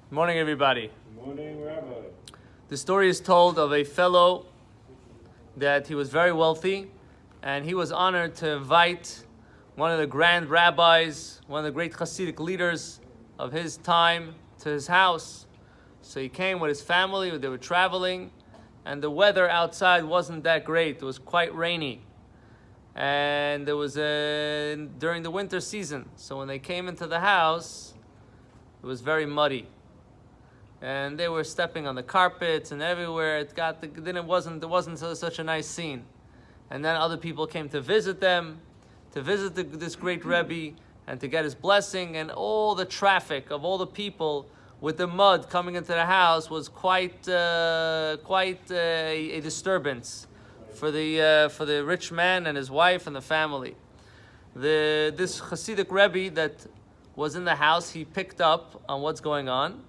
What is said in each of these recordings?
Good morning, everybody. Good morning, Rabbi. The story is told of a fellow that he was very wealthy, and he was honored to invite one of the grand rabbis, one of the great Hasidic leaders of his time, to his house. So he came with his family, they were traveling, and the weather outside wasn't that great. It was quite rainy. And it was during the winter season. So when they came into the house, it was very muddy. And they were stepping on the carpets and everywhere. It wasn't such a nice scene. And then other people came to visit them, this great Rabbi, and to get his blessing. And all the traffic of all the people with the mud coming into the house was quite a disturbance for the rich man and his wife and the family. This Hasidic Rebbe that was in the house, he picked up on what's going on.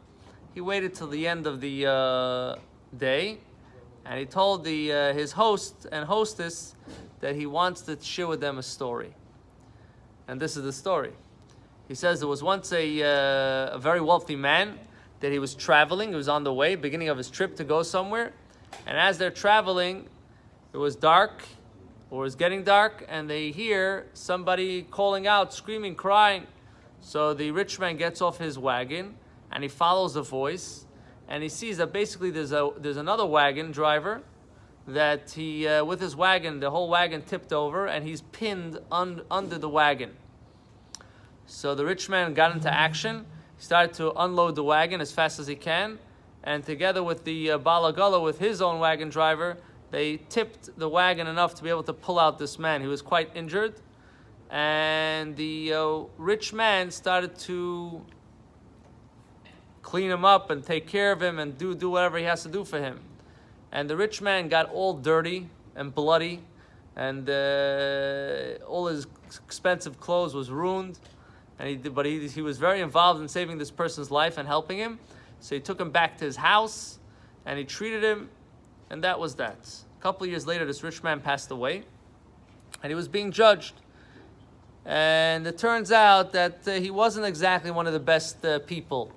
He waited till the end of the day, and he told his host and hostess that he wants to share with them a story. And this is the story. He says there was once a very wealthy man that he was traveling. He was on the way, beginning of his trip to go somewhere. And as they're traveling, it was dark, or it was getting dark, and they hear somebody calling out, screaming, crying. So the rich man gets off his wagon, and he follows the voice, and he sees that basically there's another wagon driver that he with his wagon, the whole wagon tipped over, and he's pinned under the wagon. So the rich man got into action. He started to unload the wagon as fast as he can, and together with the balagala, with his own wagon driver, they tipped the wagon enough to be able to pull out this man. He was quite injured, and the rich man started to clean him up and take care of him and do whatever he has to do for him. And the rich man got all dirty and bloody, and all his expensive clothes was ruined. And he was very involved in saving this person's life and helping him. So he took him back to his house, and he treated him, and that was that. A couple of years later, this rich man passed away, and he was being judged. And it turns out that he wasn't exactly one of the best people.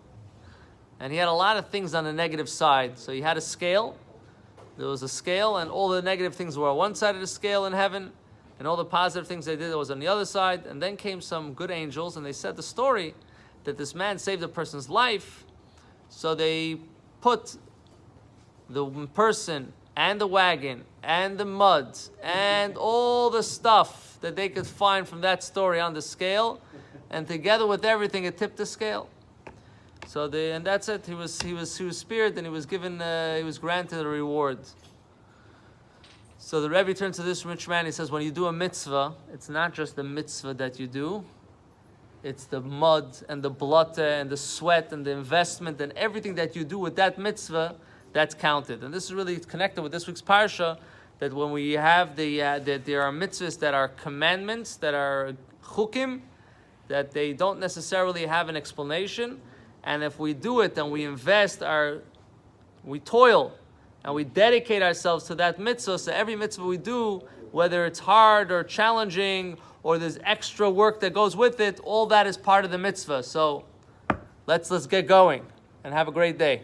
And he had a lot of things on the negative side. So he had a scale. There was a scale, and all the negative things were on one side of the scale in heaven, and all the positive things they did was on the other side. And then came some good angels, and they said the story that this man saved a person's life. So they put the person and the wagon and the mud and all the stuff that they could find from that story on the scale, and together with everything, it tipped the scale. So and that's it. He was spared, and he was granted a reward. So the Rebbe turns to this rich man. He says, when you do a mitzvah, it's not just the mitzvah that you do. It's the mud and the blood and the sweat and the investment and everything that you do with that mitzvah that's counted. And this is really connected with this week's parsha, that when we have that there are mitzvahs that are commandments, that are chukim, that they don't necessarily have an explanation. And if we do it and we we toil and we dedicate ourselves to that mitzvah, so every mitzvah we do, whether it's hard or challenging or there's extra work that goes with it, all that is part of the mitzvah. So let's get going and have a great day.